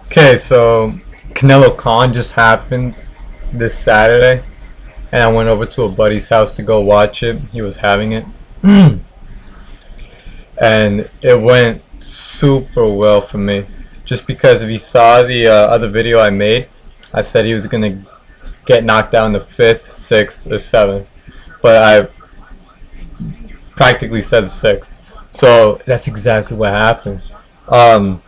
Okay, so Canelo Con just happened this Saturday, and I went over to a buddy's house to go watch it. He was having it, and it went super well for me. Just because if you saw the other video I made, I said he was gonna get knocked out in the fifth, sixth, or seventh, but I practically said sixth. So that's exactly what happened. Um,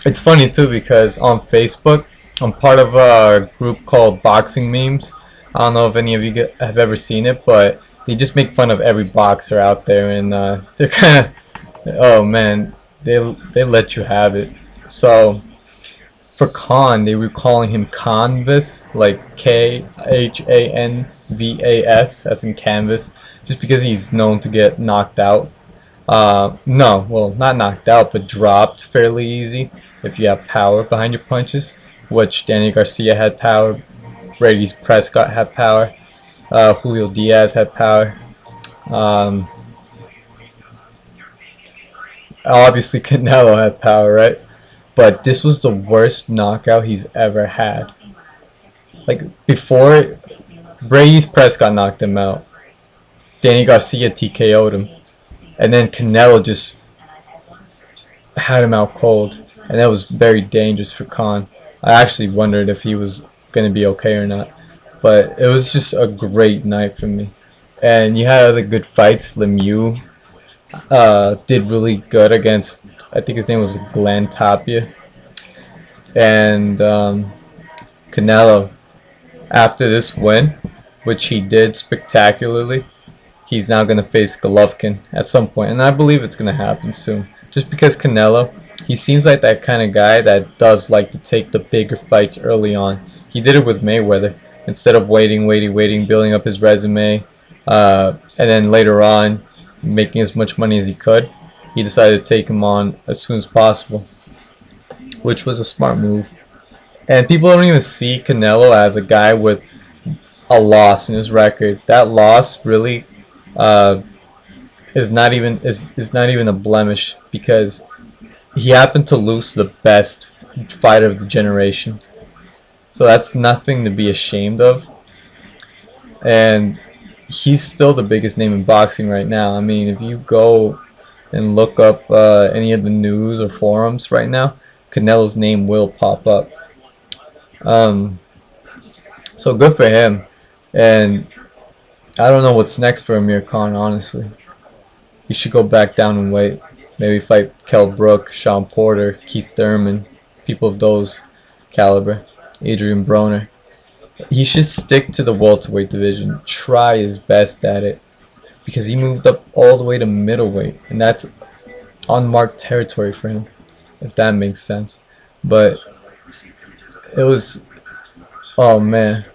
It's funny too because on Facebook, I'm part of a group called Boxing Memes. I don't know if any of you have ever seen it, but they just make fun of every boxer out there, and they're kind of, oh man, they let you have it. So for Khan, they were calling him Canvas, like Khanvas, as in canvas, just because he's known to get knocked out. No, well, not knocked out, but dropped fairly easy if you have power behind your punches, which Danny Garcia had power, Brady's Prescott had power, Julio Diaz had power. Um, Obviously, Canelo had power, right? But this was the worst knockout he's ever had. Like, before, Brady's Prescott knocked him out. Danny Garcia TKO'd him. And then Canelo just had him out cold, and that was very dangerous for Khan. I actually wondered if he was going to be okay or not, but it was just a great night for me. And you had other good fights. Lemieux did really good against, I think his name was Glenn Tapia, and Canelo, after this win, which he did spectacularly, he's now going to face Golovkin at some point, and I believe it's going to happen soon. Just because Canelo, he seems like that kind of guy that does like to take the bigger fights early on. He did it with Mayweather. Instead of waiting, building up his resume, and then later on making as much money as he could, he decided to take him on as soon as possible, which was a smart move. And people don't even see Canelo as a guy with a loss in his record. That loss really is not even a blemish, because he happened to lose to the best fighter of the generation. So that's nothing to be ashamed of. And he's still the biggest name in boxing right now. I mean, if you go and look up any of the news or forums right now, Canelo's name will pop up. So good for him. And I don't know what's next for Amir Khan, honestly. He should go back down and weight. Maybe fight Kell Brook, Sean Porter, Keith Thurman, people of those caliber, Adrian Broner. He should stick to the welterweight division, try his best at it, because he moved up all the way to middleweight, and that's unmarked territory for him, if that makes sense. But it was, oh man,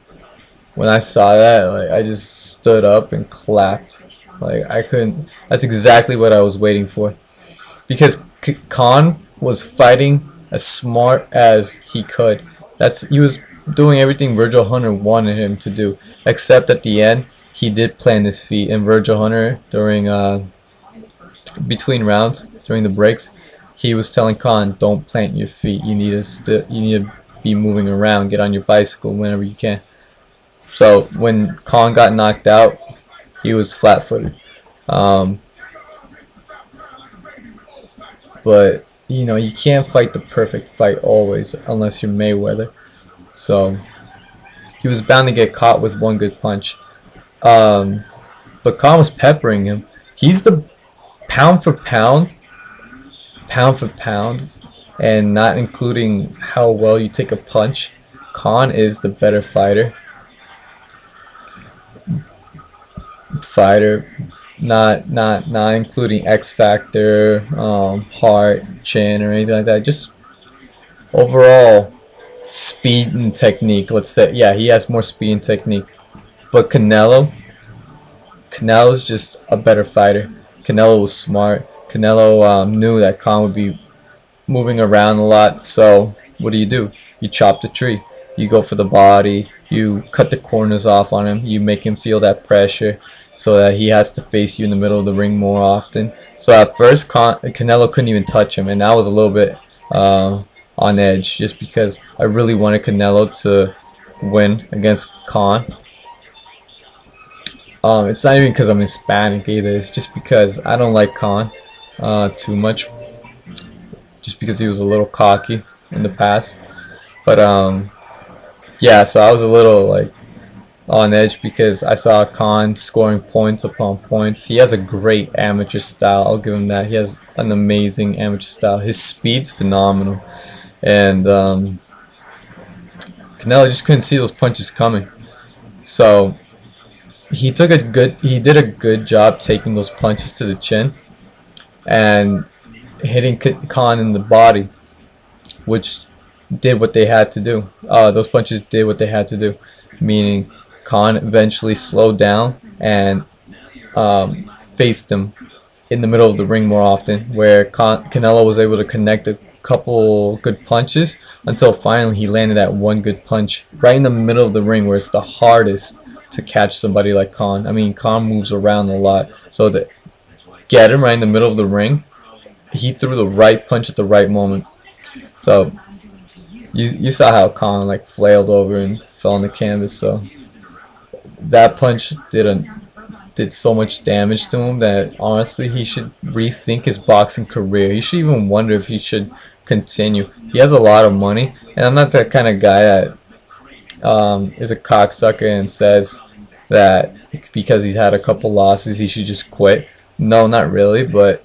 when I saw that, like, I just stood up and clapped. Like, I couldn't, that's exactly what I was waiting for. Because Khan was fighting as smart as he could. He was doing everything Virgil Hunter wanted him to do, except at the end he did plant his feet. And Virgil Hunter, during between rounds, during the breaks, he was telling Khan, "Don't plant your feet. You need to be moving around. Get on your bicycle whenever you can." So when Khan got knocked out, he was flat-footed. But you know, you can't fight the perfect fight always unless you're Mayweather. So he was bound to get caught with one good punch. But Khan was peppering him. He's the pound for pound, and not including how well you take a punch, Khan is the better fighter. Not including X Factor, heart, chin, or anything like that. Just overall speed and technique. Let's say, yeah, he has more speed and technique. But Canelo's just a better fighter. Canelo was smart. Canelo knew that Khan would be moving around a lot. So what do? You chop the tree. You go for the body. You cut the corners off on him. You make him feel that pressure, so that he has to face you in the middle of the ring more often. So at first, Canelo couldn't even touch him, and that was a little bit on on edge just because I really wanted Canelo to win against Khan. It's not even because I'm Hispanic either. It's just because I don't like Khan too much, just because he was a little cocky in the past. But yeah, so I was a little like on edge because I saw Khan scoring points upon points. He has a great amateur style. I'll give him that. He has an amazing amateur style. His speed's phenomenal, and Canelo just couldn't see those punches coming. So he did a good job taking those punches to the chin and hitting Khan in the body, which did what they had to do. Those punches did what they had to do, meaning Khan eventually slowed down and faced him in the middle of the ring more often, where Canelo was able to connect a couple good punches until finally he landed that one good punch right in the middle of the ring, where it's the hardest to catch somebody like Khan. I mean, Khan moves around a lot, so to get him right in the middle of the ring, he threw the right punch at the right moment. So you saw how Khan like flailed over and fell on the canvas. So that punch did so much damage to him that honestly he should rethink his boxing career. He should even wonder if he should continue. He has a lot of money, and I'm not that kind of guy that is a cocksucker and says that because he's had a couple losses he should just quit. No, not really, but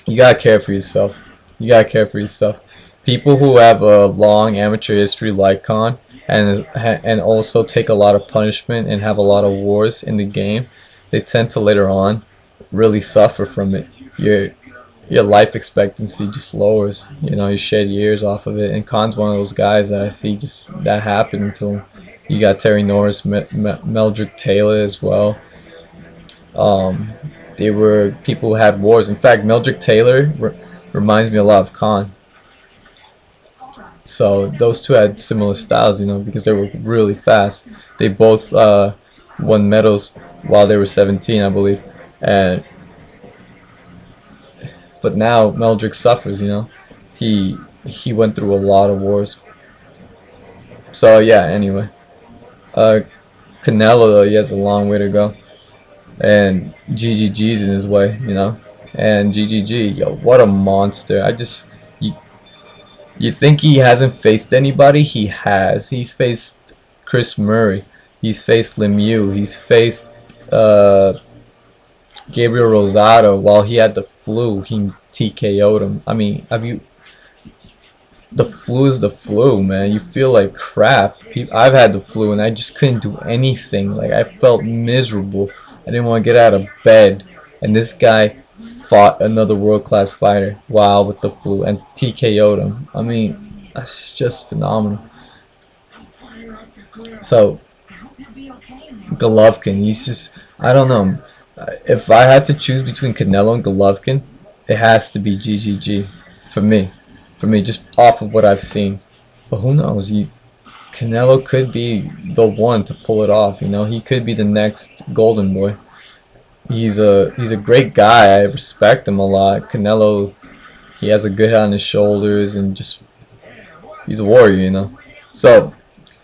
you gotta care for yourself. You gotta care for yourself. People who have a long amateur history like Khan and also take a lot of punishment and have a lot of wars in the game, they tend to later on really suffer from it. Your life expectancy just lowers. You know, you shed years off of it. And Khan's one of those guys that I see just that happening to him. You got Terry Norris, Meldrick Taylor as well. They were people who had wars. In fact, Meldrick Taylor reminds me a lot of Khan. So those two had similar styles, you know, because they were really fast. They both won medals while they were 17, I believe. But now Meldrick suffers, you know. He went through a lot of wars. So yeah, anyway. Canelo, though, he has a long way to go. And GGG's in his way, you know. And GGG, yo, what a monster. You think he hasn't faced anybody? He has. He's faced Chris Murray. He's faced Lemieux. He's faced Gabriel Rosado. While he had the flu, he TKO'd him. I mean, the flu is the flu, man. You feel like crap. I've had the flu and I just couldn't do anything. Like, I felt miserable. I didn't want to get out of bed. And this guy fought another world-class fighter while with the flu and TKO'd him. I mean, that's just phenomenal. So Golovkin, he's just, I don't know. If I had to choose between Canelo and Golovkin, it has to be GGG for me. For me, just off of what I've seen. But who knows? Canelo could be the one to pull it off. You know, he could be the next Golden Boy. He's a great guy. I respect him a lot. Canelo, he has a good head on his shoulders and just he's a warrior, you know. So,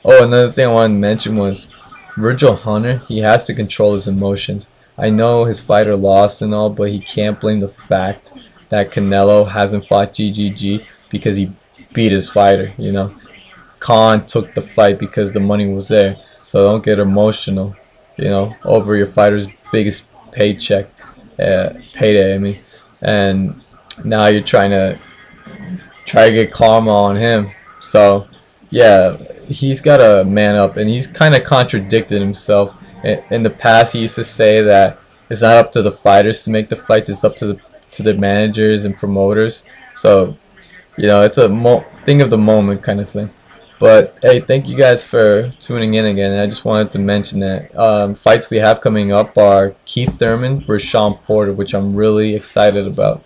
another thing I wanted to mention was Virgil Hunter. He has to control his emotions. I know his fighter lost and all, but he can't blame the fact that Canelo hasn't fought GGG because he beat his fighter, you know. Khan took the fight because the money was there. So don't get emotional, you know, over your fighter's biggest payday, I mean. And now you're trying to get karma on him. So yeah, he's got to man up, and he's kind of contradicted himself. In the past, he used to say that it's not up to the fighters to make the fights; it's up to the managers and promoters. So, you know, it's a thing of the moment kind of thing. But hey, thank you guys for tuning in again. And I just wanted to mention that fights we have coming up are Keith Thurman versus Sean Porter, which I'm really excited about.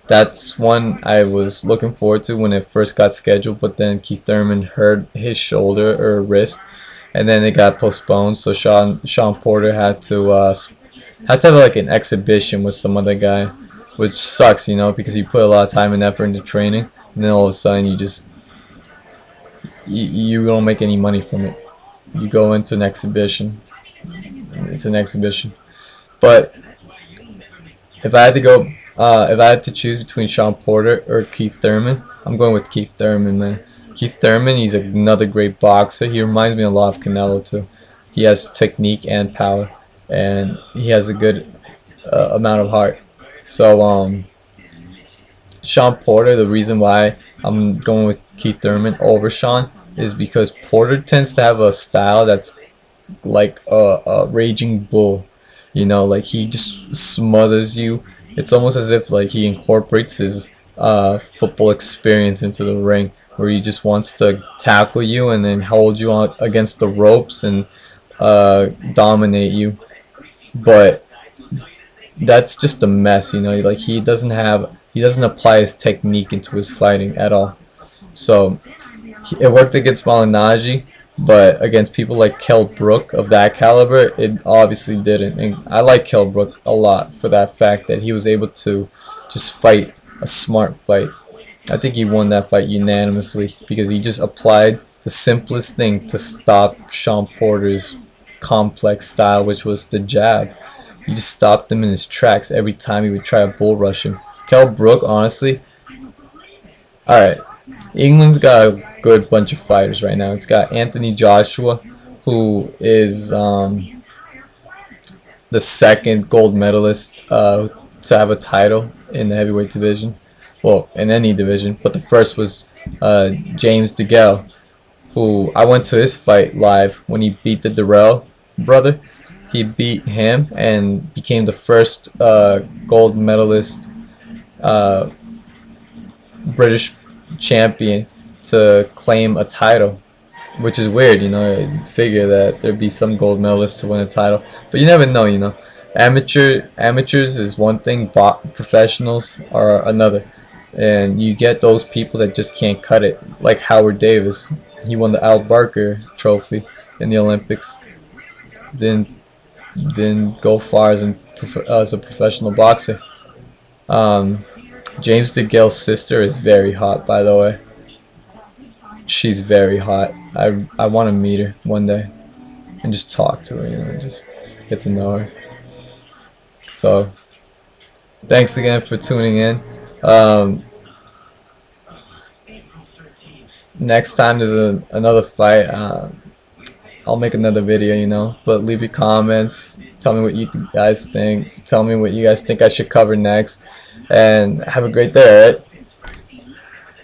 That's one I was looking forward to when it first got scheduled, but then Keith Thurman hurt his shoulder or wrist, and then it got postponed. So Sean Porter had to have like an exhibition with some other guy, which sucks, you know, because he put a lot of time and effort into training. and then all of a sudden you don't make any money from it. You go into an exhibition. It's an exhibition. But if I had to go, if I had to choose between Sean Porter or Keith Thurman, I'm going with Keith Thurman, man. Keith Thurman, he's another great boxer. He reminds me a lot of Canelo too. He has technique and power, and he has a good amount of heart. So Sean Porter, the reason why I'm going with Keith Thurman over Sean is because Porter tends to have a style that's like a raging bull, you know, like he just smothers you. It's almost as if like he incorporates his football experience into the ring, where he just wants to tackle you and then hold you on against the ropes and dominate you. But that's just a mess, you know. Like he doesn't apply his technique into his fighting at all. So it worked against Malignaggi, but against people like Kell Brook of that caliber, it obviously didn't. And I like Kell Brook a lot for that fact that he was able to just fight a smart fight. I think he won that fight unanimously because he just applied the simplest thing to stop Sean Porter's complex style, which was the jab. You just stopped him in his tracks every time he would try to bull rush him. Kell Brook, honestly, alright, England's got a good bunch of fighters right now. It's got Anthony Joshua, who is the second gold medalist to have a title in the heavyweight division. Well, in any division, but the first was James DeGale, who I went to his fight live when he beat the Durrell brother. He beat him and became the first gold medalist British champion to claim a title, which is weird, you know. You figure that there'd be some gold medalists to win a title, but you never know, you know. Amateurs is one thing, professionals are another, and you get those people that just can't cut it, like Howard Davis. He won the Al Barker Trophy in the Olympics. Didn't go far as a professional boxer. James DeGale's sister is very hot, by the way. She's very hot. I want to meet her one day and just talk to her, you know, just get to know her. So, thanks again for tuning in. Next time there's another fight, I'll make another video, you know. But leave your comments. Tell me what you guys think. Tell me what you guys think I should cover next. And have a great day, alright?